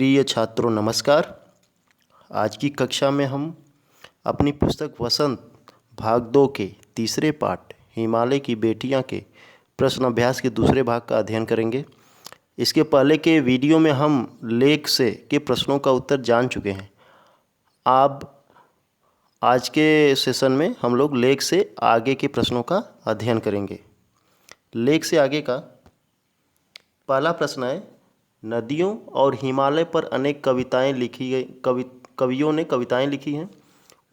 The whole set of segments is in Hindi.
प्रिय छात्रों नमस्कार। आज की कक्षा में हम अपनी पुस्तक वसंत भाग 2 के तीसरे पाठ हिमालय की बेटियां के प्रश्न अभ्यास के दूसरे भाग का अध्ययन करेंगे। इसके पहले के वीडियो में हम लेख से के प्रश्नों का उत्तर जान चुके हैं। अब आज के सेशन में हम लोग लेख से आगे के प्रश्नों का अध्ययन करेंगे। लेख से आगे का पहला प्रश्न है, नदियों और हिमालय पर अनेक कविताएं लिखी गई कवियों ने कविताएं लिखी हैं।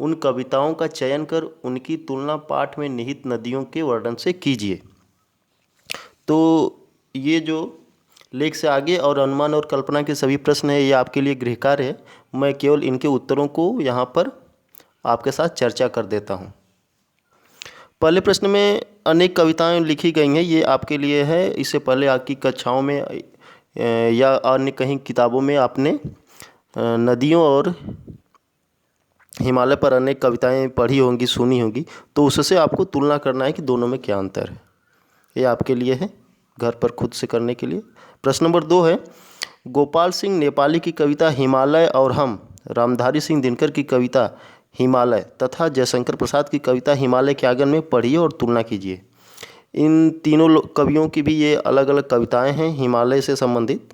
उन कविताओं का चयन कर उनकी तुलना पाठ में निहित नदियों के वर्णन से कीजिए। तो ये जो लेख से आगे और अनुमान और कल्पना के सभी प्रश्न है, ये आपके लिए गृह कार्य है। मैं केवल इनके उत्तरों को यहाँ पर आपके साथ चर्चा कर देता हूँ। पहले प्रश्न में अनेक कविताएं लिखी गई हैं, ये आपके लिए है। इससे पहले आपकी कक्षाओं में या अन्य कहीं किताबों में आपने नदियों और हिमालय पर अनेक कविताएं पढ़ी होंगी, सुनी होंगी, तो उससे आपको तुलना करना है कि दोनों में क्या अंतर है। ये आपके लिए है घर पर खुद से करने के लिए। प्रश्न नंबर 2 है, गोपाल सिंह नेपाली की कविता हिमालय और हम, रामधारी सिंह दिनकर की कविता हिमालय तथा जयशंकर प्रसाद की कविता हिमालय के आंगन में पढ़िए और तुलना कीजिए। इन तीनों कवियों की भी ये अलग अलग कविताएं हैं हिमालय से संबंधित।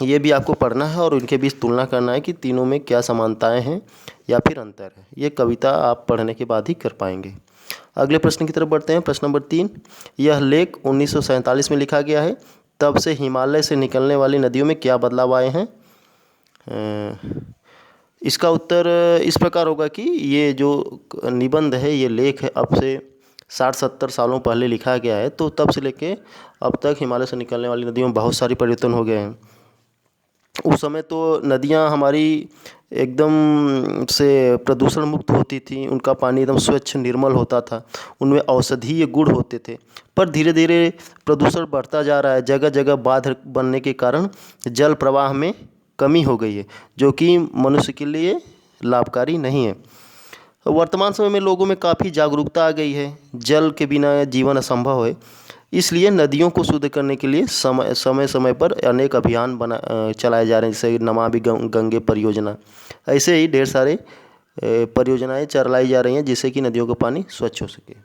ये भी आपको पढ़ना है और उनके बीच तुलना करना है कि तीनों में क्या समानताएं हैं या फिर अंतर है। ये कविता आप पढ़ने के बाद ही कर पाएंगे। अगले प्रश्न की तरफ बढ़ते हैं। प्रश्न नंबर 3, यह लेख 1947 में लिखा गया है। तब से हिमालय से निकलने वाली नदियों में क्या बदलाव आए हैं? इसका उत्तर इस प्रकार होगा कि ये जो निबंध है, ये लेख है, अब से 60-70 सालों पहले लिखा गया है। तो तब से लेके अब तक हिमालय से निकलने वाली नदियों में बहुत सारे परिवर्तन हो गए हैं। उस समय तो नदियाँ हमारी एकदम से प्रदूषण मुक्त होती थी, उनका पानी एकदम स्वच्छ निर्मल होता था, उनमें औषधीय गुण होते थे। पर धीरे धीरे प्रदूषण बढ़ता जा रहा है। जगह जगह बांध बनने के कारण जल प्रवाह में कमी हो गई है, जो कि मनुष्य के लिए लाभकारी नहीं है। वर्तमान समय में लोगों में काफ़ी जागरूकता आ गई है। जल के बिना जीवन असंभव है। इसलिए नदियों को शुद्ध करने के लिए समय समय पर अनेक अभियान चलाए जा रहे हैं, जैसे नमामि गंगे परियोजना। ऐसे ही ढेर सारे परियोजनाएं चलाई जा रही हैं जिससे कि नदियों का पानी स्वच्छ हो सके।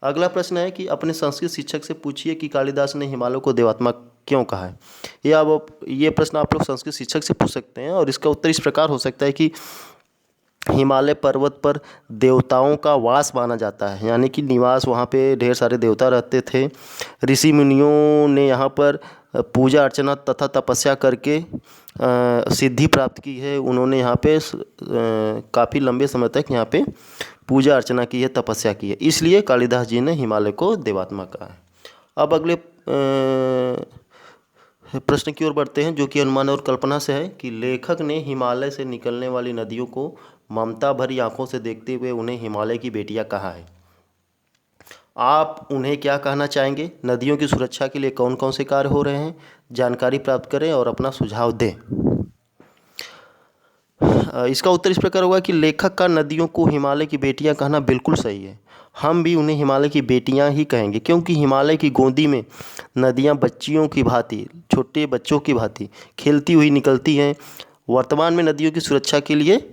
अगला प्रश्न है कि अपने संस्कृत शिक्षक से पूछिए कि कालिदास ने हिमालय को देवात्मा क्यों कहा है। ये प्रश्न आप लोग संस्कृत शिक्षक से पूछ सकते हैं और इसका उत्तर इस प्रकार हो सकता है कि हिमालय पर्वत पर देवताओं का वास माना जाता है, यानी कि निवास, वहाँ पे ढेर सारे देवता रहते थे। ऋषि मुनियों ने यहाँ पर पूजा अर्चना तथा तपस्या करके सिद्धि प्राप्त की है। उन्होंने यहाँ पे काफ़ी लंबे समय तक यहाँ पे पूजा अर्चना की है, तपस्या की है। इसलिए कालिदास जी ने हिमालय को देवात्मा कहा है। अब अगले प्रश्न की ओर बढ़ते हैं, जो कि अनुमान और कल्पना से है कि लेखक ने हिमालय से निकलने वाली नदियों को ममता भरी आंखों से देखते हुए उन्हें हिमालय की बेटियां कहा है। आप उन्हें क्या कहना चाहेंगे? नदियों की सुरक्षा के लिए कौन कौन से कार्य हो रहे हैं? जानकारी प्राप्त करें और अपना सुझाव दें। इसका उत्तर इस प्रकार होगा कि लेखक का नदियों को हिमालय की बेटियां कहना बिल्कुल सही है। हम भी उन्हें हिमालय की बेटियां ही कहेंगे, क्योंकि हिमालय की गोदी में नदियां बच्चियों की भांति, छोटे बच्चों की भांति खेलती हुई निकलती हैं। वर्तमान में नदियों की सुरक्षा के लिए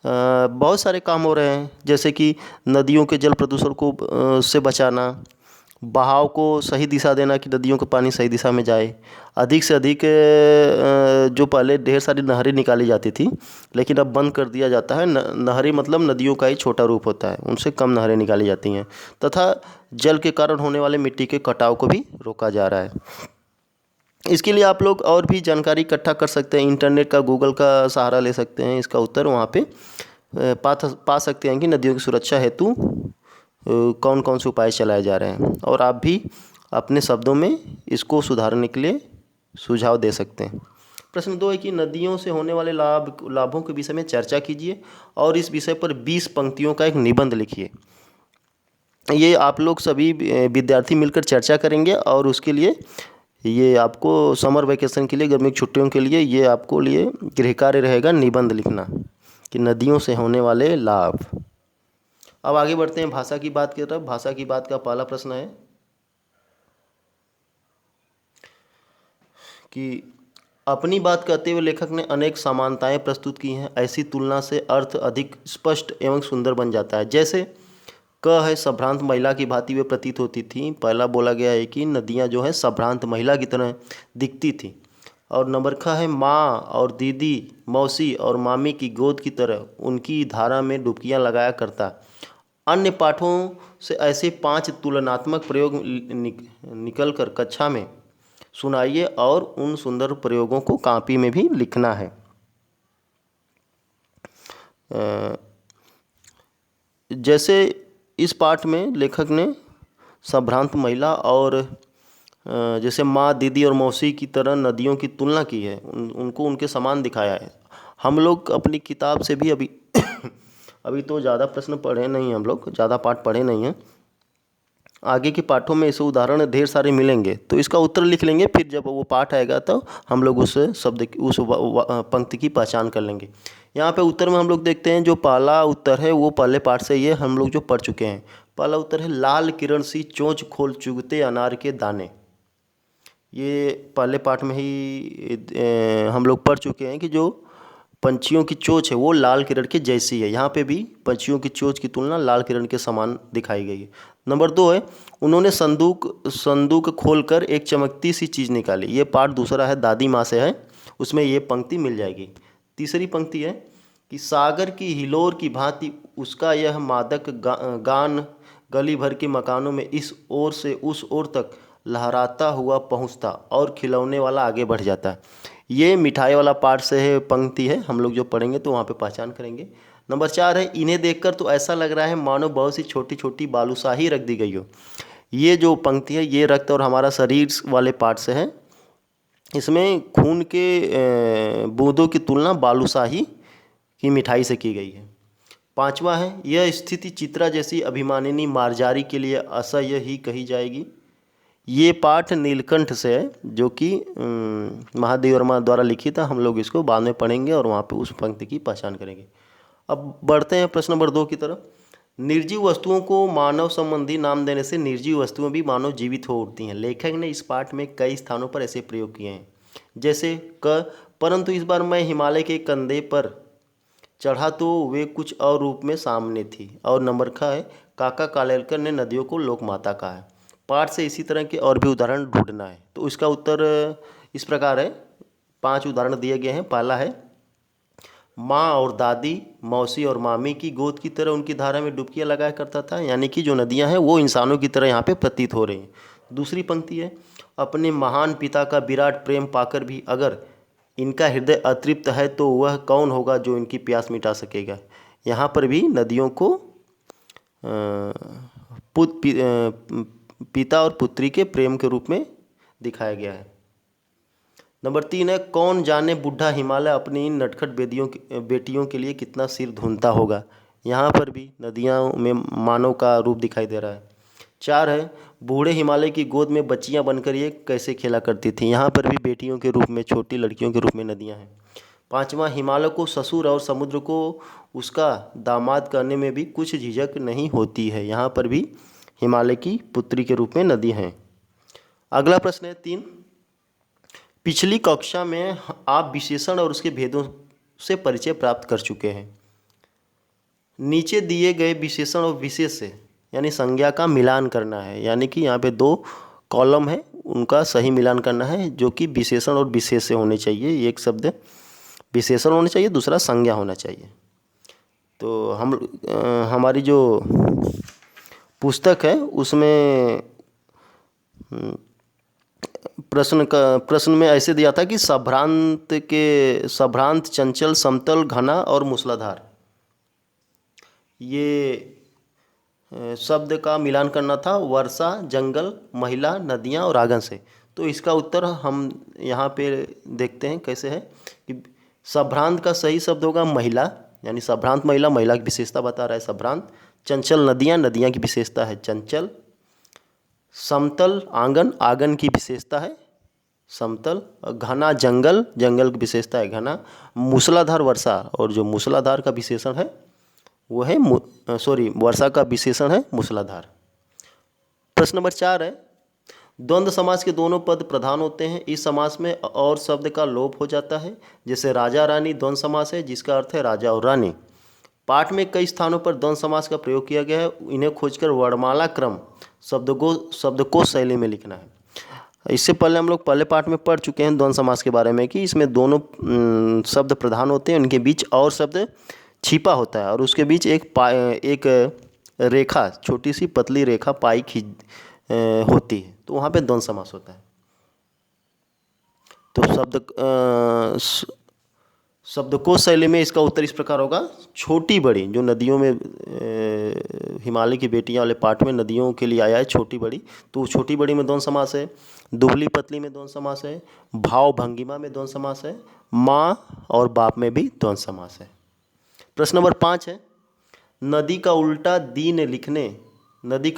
बहुत सारे काम हो रहे हैं, जैसे कि नदियों के जल प्रदूषण को से बचाना, बहाव को सही दिशा देना कि नदियों का पानी सही दिशा में जाए। अधिक से अधिक जो पहले ढेर सारी नहरें निकाली जाती थी, लेकिन अब बंद कर दिया जाता है। नहरें मतलब नदियों का ही छोटा रूप होता है, उनसे कम नहरें निकाली जाती हैं। तथा जल के कारण होने वाले मिट्टी के कटाव को भी रोका जा रहा है। इसके लिए आप लोग और भी जानकारी इकट्ठा कर सकते हैं। इंटरनेट का, गूगल का सहारा ले सकते हैं। इसका उत्तर वहाँ पे पा सकते हैं कि नदियों की सुरक्षा हेतु कौन कौन से उपाय चलाए जा रहे हैं, और आप भी अपने शब्दों में इसको सुधारने के लिए सुझाव दे सकते हैं। प्रश्न 2 है कि नदियों से होने वाले लाभों के विषय में चर्चा कीजिए और इस विषय पर 20 पंक्तियों का एक निबंध लिखिए। ये आप लोग सभी विद्यार्थी मिलकर चर्चा करेंगे और उसके लिए ये आपको समर वैकेशन के लिए, गर्मी की छुट्टियों के लिए, ये आपको लिए गृह कार्य रहेगा निबंध लिखना कि नदियों से होने वाले लाभ। अब आगे बढ़ते हैं भाषा की बात की तरफ। भाषा की बात का पहला प्रश्न है कि अपनी बात कहते हुए लेखक ने अनेक समानताएं प्रस्तुत की हैं। ऐसी तुलना से अर्थ अधिक स्पष्ट एवं सुंदर बन जाता है। जैसे क है संभ्रांत महिला की भांति वे प्रतीत होती थी। पहला बोला गया है कि नदियाँ जो है संभ्रांत महिला की तरह दिखती थी। और नंबर ख है माँ और दीदी, मौसी और मामी की गोद की तरह उनकी धारा में डुबकियाँ लगाया करता। अन्य पाठों से ऐसे 5 तुलनात्मक प्रयोग निकल कर कक्षा में सुनाइए और उन सुंदर प्रयोगों को कॉपी में भी लिखना है। जैसे इस पाठ में लेखक ने संभ्रांत महिला और जैसे माँ, दीदी और मौसी की तरह नदियों की तुलना की है, उनको उनके समान दिखाया है। हम लोग अपनी किताब से भी अभी अभी तो ज़्यादा प्रश्न पढ़े नहीं, हम लोग ज़्यादा पाठ पढ़े नहीं हैं। आगे के पाठों में ऐसे उदाहरण ढेर सारे मिलेंगे, तो इसका उत्तर लिख लेंगे। फिर जब वो पाठ आएगा तो हम लोग उस शब्द की उस पंक्ति की पहचान कर लेंगे। यहाँ पे उत्तर में हम लोग देखते हैं, जो पहला उत्तर है वो पहले पाठ से ये हम लोग जो पढ़ चुके हैं। पहला उत्तर है लाल किरण सी चोंच खोल चुगते अनार के दाने। ये पहले पाठ में ही हम लोग पढ़ चुके हैं कि जो पंछियों की चोंच है वो लाल किरण के जैसी है। यहाँ पे भी पंछियों की चोंच की तुलना लाल किरण के समान दिखाई गई है। नंबर 2 है उन्होंने संदूक खोलकर एक चमकती सी चीज़ निकाली। ये पाठ दूसरा है, दादी माँ से है, उसमें ये पंक्ति मिल जाएगी। तीसरी पंक्ति है कि सागर की हिलोर की भांति उसका यह मादक गान गली भर के मकानों में इस ओर से उस ओर तक लहराता हुआ पहुँचता और खिलौने वाला आगे बढ़ जाता। ये मिठाई वाला पार्ट से है, पंक्ति है, हम लोग जो पढ़ेंगे तो वहाँ पे पहचान करेंगे। नंबर 4 है इन्हें देखकर तो ऐसा लग रहा है मानो बहुत सी छोटी छोटी बालूशाही रख दी गई हो। ये जो पंक्ति है ये रक्त और हमारा शरीर वाले पार्ट से है। इसमें खून के बूंदों की तुलना बालूशाही की मिठाई से की गई है। 5वां है यह स्थिति चित्रा जैसी अभिमानिनी मार्जारी के लिए असह्य ही कही जाएगी। ये पाठ नीलकंठ से है, जो कि महादेव वर्मा द्वारा लिखित है। हम लोग इसको बाद में पढ़ेंगे और वहाँ पे उस पंक्ति की पहचान करेंगे। अब बढ़ते हैं प्रश्न नंबर 2 की तरफ। निर्जीव वस्तुओं को मानव संबंधी नाम देने से निर्जीव वस्तुएं भी मानव जीवित हो उठती हैं। लेखक ने इस पाठ में कई स्थानों पर ऐसे प्रयोग किए हैं। जैसे परंतु इस बार मैं हिमालय के कंधे पर चढ़ा तो वे कुछ और रूप में सामने थी। और नंबर ख है काका कालेलकर ने नदियों को लोक माता कहा है। पाठ से इसी तरह के और भी उदाहरण ढूंढना है। तो इसका उत्तर इस प्रकार है, 5 उदाहरण दिए गए हैं। पहला है माँ और दादी, मौसी और मामी की गोद की तरह उनकी धारा में डुबकियाँ लगाया करता था, यानी कि जो नदियाँ हैं वो इंसानों की तरह यहाँ पे प्रतीत हो रही हैं। दूसरी पंक्ति है अपने महान पिता का विराट प्रेम पाकर भी अगर इनका हृदय अतृप्त है तो वह कौन होगा जो इनकी प्यास मिटा सकेगा। यहाँ पर भी नदियों को पिता और पुत्री के प्रेम के रूप में दिखाया गया है। नंबर 3 है कौन जाने बूढ़ा हिमालय अपनी इन नटखट बेटियों के लिए कितना सिर धुनता होगा। यहाँ पर भी नदियों में मानव का रूप दिखाई दे रहा है। 4 है बूढ़े हिमालय की गोद में बच्चियाँ बनकर ये कैसे खेला करती थी। यहाँ पर भी बेटियों के रूप में, छोटी लड़कियों के रूप में नदियाँ हैं। 5वां हिमालय को ससुर और समुद्र को उसका दामाद करने में भी कुछ झिझक नहीं होती है। यहाँ पर भी हिमालय की पुत्री के रूप में नदी हैं। अगला प्रश्न है 3। पिछली कक्षा में आप विशेषण और उसके भेदों से परिचय प्राप्त कर चुके हैं। नीचे दिए गए विशेषण और विशेष से यानी संज्ञा का मिलान करना है। यानी कि यहाँ पे 2 कॉलम है, उनका सही मिलान करना है, जो कि विशेषण और विशेष से होने चाहिए। एक शब्द विशेषण होना चाहिए, दूसरा संज्ञा होना चाहिए। तो हमारी जो पुस्तक है उसमें प्रश्न में ऐसे दिया था कि सभ्रांत, चंचल, समतल, घना और मूसलाधार, ये शब्द का मिलान करना था वर्षा, जंगल, महिला, नदियाँ और आंगन से। तो इसका उत्तर हम यहाँ पे देखते हैं कैसे है कि सभ्रांत का सही शब्द होगा महिला, यानी सभ्रांत महिला, महिला की विशेषता बता रहा है सभ्रांत। चंचल नदियाँ, नदियाँ की विशेषता है चंचल। समतल आंगन, आंगन की विशेषता है समतल। घना जंगल, जंगल की विशेषता है घना। मूसलाधार वर्षा, और जो मूसलाधार का विशेषण है वो है वर्षा का विशेषण है मूसलाधार। प्रश्न नंबर 4 है द्वंद्व समास के दोनों पद प्रधान होते हैं। इस समास में और शब्द का लोप हो जाता है। जैसे राजा रानी द्वंद्व समास है, जिसका अर्थ है राजा और रानी। पाठ में कई स्थानों पर द्वंद्व समास का प्रयोग किया गया है। इन्हें खोजकर वर्णमाला क्रम शब्दकोश शैली में लिखना है। इससे पहले हम लोग पहले पाठ में पढ़ चुके हैं द्वंद्व समास के बारे में कि इसमें दोनों शब्द प्रधान होते हैं, उनके बीच और शब्द छिपा होता है और उसके बीच एक रेखा, छोटी सी पतली रेखा पाई होती है, तो वहाँ पे द्वंद्व समास होता है। तो शब्दकोश शैली में इसका उत्तर इस प्रकार होगा। छोटी बड़ी, जो नदियों में हिमालय की बेटियां वाले पाठ में नदियों के लिए आया है छोटी बड़ी, तो छोटी बड़ी में द्वंद्व समास है। दुबली पतली में द्वंद्व समास है। भाव भंगिमा में द्वंद्व समास है। माँ और बाप में भी द्वंद्व समास है। प्रश्न नंबर 5 है, नदी का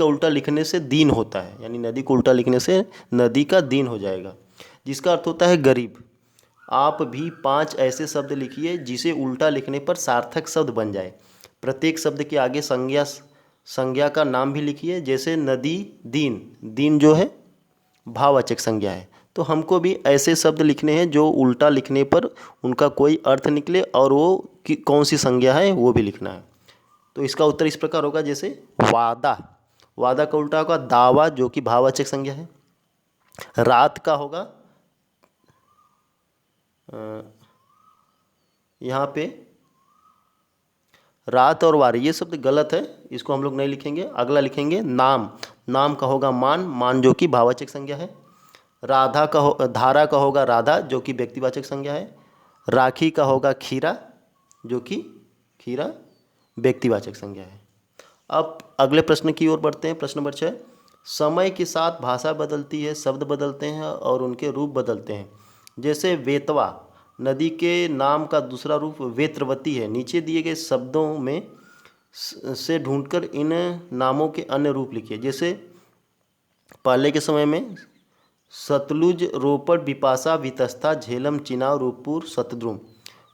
उल्टा लिखने से दीन होता है, यानी नदी को उल्टा लिखने से नदी का दीन हो जाएगा, जिसका अर्थ होता है गरीब। आप भी 5 ऐसे शब्द लिखिए जिसे उल्टा लिखने पर सार्थक शब्द बन जाए। प्रत्येक शब्द के आगे संज्ञा का नाम भी लिखिए। जैसे नदी, दीन जो है भाववाचक संज्ञा है, तो हमको भी ऐसे शब्द लिखने हैं जो उल्टा लिखने पर उनका कोई अर्थ निकले और वो कौन सी संज्ञा है वो भी लिखना है। तो इसका उत्तर इस प्रकार होगा। जैसे वादा का उल्टा होगा दावा, जो कि भाववाचक संज्ञा है। रात का होगा यहाँ पे रात और वार, ये शब्द गलत है, इसको हम लोग नहीं लिखेंगे। अगला लिखेंगे नाम का होगा मान जो कि भाववाचक संज्ञा है। धारा का होगा राधा, जो कि व्यक्तिवाचक संज्ञा है। राखी का होगा खीरा, जो कि खीरा व्यक्तिवाचक संज्ञा है। अब अगले प्रश्न की ओर बढ़ते हैं। प्रश्न नंबर 6, समय के साथ भाषा बदलती है, शब्द बदलते हैं और उनके रूप बदलते हैं। जैसे वेतवा, नदी के नाम का दूसरा रूप वेत्रवती है। नीचे दिए गए शब्दों में से ढूंढकर इन नामों के अन्य रूप लिखिए। जैसे पहले के समय में सतलुज, रोपड़, बिपाशा, वितस्ता, झेलम, चिनाव, रूपपुर, शतद्रुम।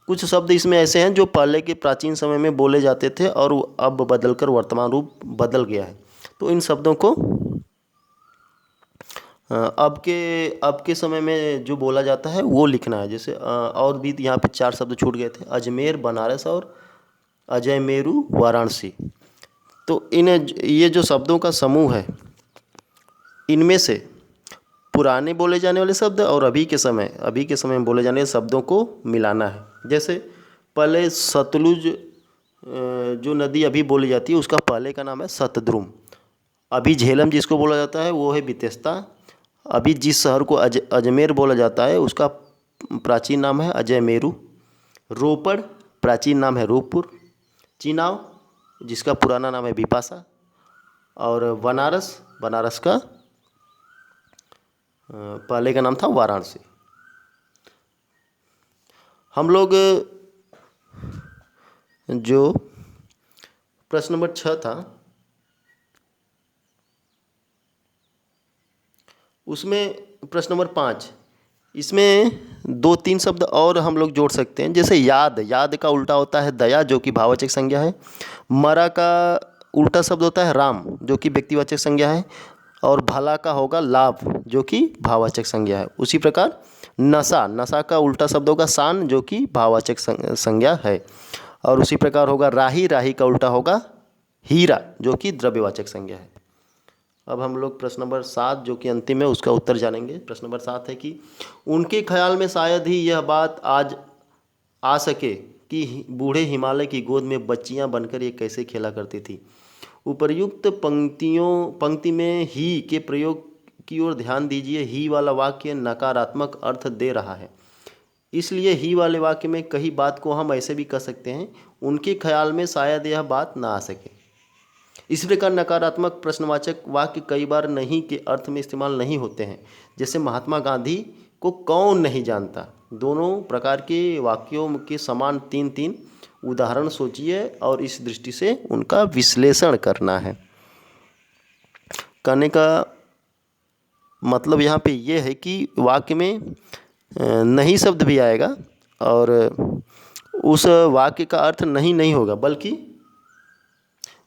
कुछ शब्द इसमें ऐसे हैं जो पहले के प्राचीन समय में बोले जाते थे और अब बदलकर वर्तमान रूप बदल गया है। तो इन शब्दों को अब के समय में जो बोला जाता है वो लिखना है। जैसे और भी यहाँ पे 4 शब्द छूट गए थे, अजमेर, बनारस और अजयमेरू, वाराणसी। तो ये जो शब्दों का समूह है, इनमें से पुराने बोले जाने वाले शब्द और अभी के समय में बोले जाने वाले शब्दों को मिलाना है। जैसे पहले सतलुज जो नदी अभी बोली जाती है उसका पहले का नाम है शतद्रुम। अभी झेलम जिसको बोला जाता है वो है बितेस्ता। अभी जिस शहर को अजमेर बोला जाता है उसका प्राचीन नाम है अजयमेरू। रोपड़ प्राचीन नाम है रूपपुर। चिनाव जिसका पुराना नाम है बिपाशा। और बनारस का पहले का नाम था वाराणसी। हम लोग जो प्रश्न नंबर 6 था उसमें प्रश्न नंबर 5, इसमें 2-3 शब्द और हम लोग जोड़ सकते हैं। जैसे याद का उल्टा होता है दया, जो कि भाववाचक संज्ञा है। मरा का उल्टा शब्द होता है राम, जो कि व्यक्तिवाचक संज्ञा है। और भला का होगा लाभ, जो कि भाववाचक संज्ञा है। उसी प्रकार नशा का उल्टा शब्द होगा शान, जो कि भाववाचक संज्ञा है। और उसी प्रकार होगा राही का उल्टा होगा हीरा, जो कि द्रव्यवाचक संज्ञा है। अब हम लोग प्रश्न नंबर 7 जो कि अंतिम है उसका उत्तर जानेंगे। प्रश्न नंबर 7 है कि उनके ख्याल में शायद ही यह बात आज आ सके कि बूढ़े हिमालय की गोद में बच्चियां बनकर ये कैसे खेला करती थी। उपर्युक्त पंक्ति में ही के प्रयोग की ओर ध्यान दीजिए। ही वाला वाक्य नकारात्मक अर्थ दे रहा है, इसलिए ही वाले वाक्य में कही बात को हम ऐसे भी कह सकते हैं, उनके ख्याल में शायद यह बात ना आ सके। इस प्रकार नकारात्मक प्रश्नवाचक वाक्य कई बार नहीं के अर्थ में इस्तेमाल नहीं होते हैं। जैसे महात्मा गांधी को कौन नहीं जानता। दोनों प्रकार के वाक्यों के समान 3-3 उदाहरण सोचिए और इस दृष्टि से उनका विश्लेषण करना है। कहने का मतलब यहाँ पे ये है कि वाक्य में नहीं शब्द भी आएगा और उस वाक्य का अर्थ नहीं होगा, बल्कि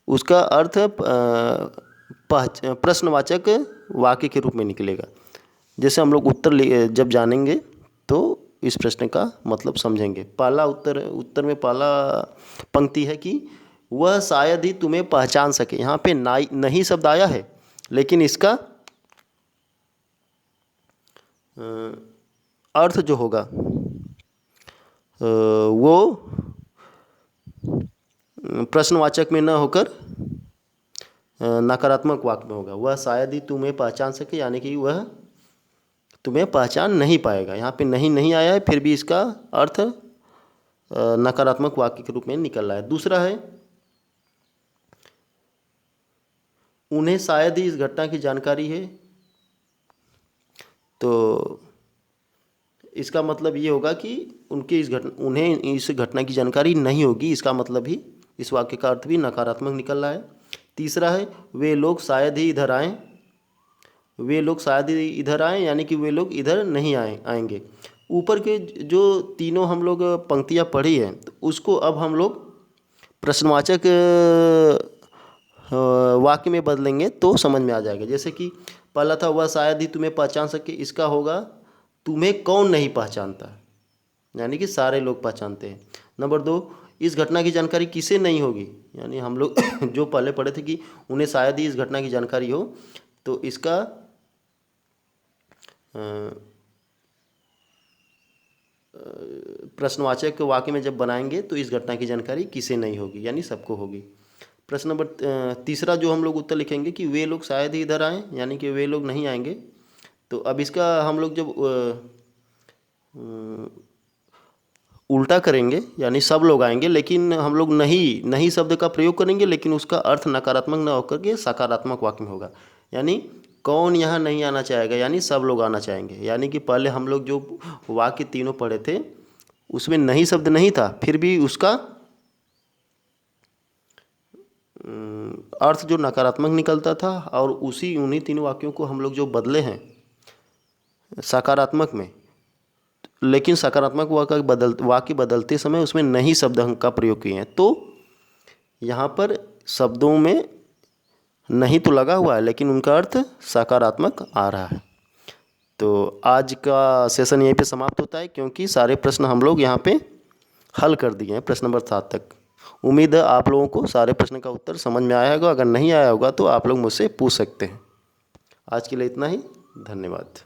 उसका अर्थ प्रश्नवाचक वाक्य के रूप में निकलेगा। जैसे हम लोग उत्तर जब जानेंगे तो इस प्रश्न का मतलब समझेंगे। पहला उत्तर में पहला पंक्ति है कि वह शायद ही तुम्हें पहचान सके। यहाँ पे नहीं शब्द आया है, लेकिन इसका अर्थ जो होगा वो प्रश्नवाचक में न होकर नकारात्मक वाक्य में होगा। वह शायद ही तुम्हें पहचान सके, यानी कि वह तुम्हें पहचान नहीं पाएगा। यहाँ पे नहीं आया है, फिर भी इसका अर्थ नकारात्मक वाक्य के रूप में निकल रहा है। दूसरा है उन्हें शायद ही इस घटना की जानकारी है, तो इसका मतलब ये होगा कि उन्हें इस घटना की जानकारी नहीं होगी। इसका मतलब ही इस वाक्य का अर्थ भी नकारात्मक निकल रहा है। तीसरा है वे लोग शायद ही इधर आएँ। वे लोग शायद ही इधर आएँ, यानी कि वे लोग इधर नहीं आएंगे। ऊपर के जो तीनों हम लोग पंक्तियाँ पढ़ी हैं, तो उसको अब हम लोग प्रश्नवाचक वाक्य में बदलेंगे तो समझ में आ जाएगा। जैसे कि पहला था वह शायद ही तुम्हें पहचान सके, इसका होगा तुम्हें कौन नहीं पहचानता, यानी कि सारे लोग पहचानते हैं। नंबर 2, इस घटना की जानकारी किसे नहीं होगी, यानी हम लोग जो पहले पढ़े थे कि उन्हें शायद ही इस घटना की जानकारी हो, तो इसका प्रश्नवाचक वाक्य में जब बनाएंगे तो इस घटना की जानकारी किसे नहीं होगी, यानी सबको होगी। प्रश्न नंबर तीसरा जो हम लोग उत्तर लिखेंगे कि वे लोग शायद ही इधर आएँ, यानी कि वे लोग नहीं आएंगे। तो अब इसका हम लोग जब उल्टा करेंगे, यानी सब लोग आएंगे, लेकिन हम लोग नहीं शब्द का प्रयोग करेंगे, लेकिन उसका अर्थ नकारात्मक न होकर के सकारात्मक वाक्य में होगा। यानी कौन यहाँ नहीं आना चाहेगा, यानी सब लोग आना चाहेंगे। यानी कि पहले हम लोग जो वाक्य तीनों पढ़े थे उसमें नहीं शब्द नहीं था, फिर भी उसका अर्थ जो नकारात्मक निकलता था, और उन्हीं तीनों वाक्यों को हम लोग जो बदले हैं सकारात्मक में, लेकिन सकारात्मक वाक्य बदलते समय उसमें नहीं शब्द का प्रयोग किए हैं। तो यहाँ पर शब्दों में नहीं तो लगा हुआ है, लेकिन उनका अर्थ सकारात्मक आ रहा है। तो आज का सेशन यहीं पे समाप्त होता है, क्योंकि सारे प्रश्न हम लोग यहाँ पे हल कर दिए हैं, प्रश्न नंबर 7 तक। उम्मीद है आप लोगों को सारे प्रश्न का उत्तर समझ में आया होगा। अगर नहीं आया होगा तो आप लोग मुझसे पूछ सकते हैं। आज के लिए इतना ही, धन्यवाद।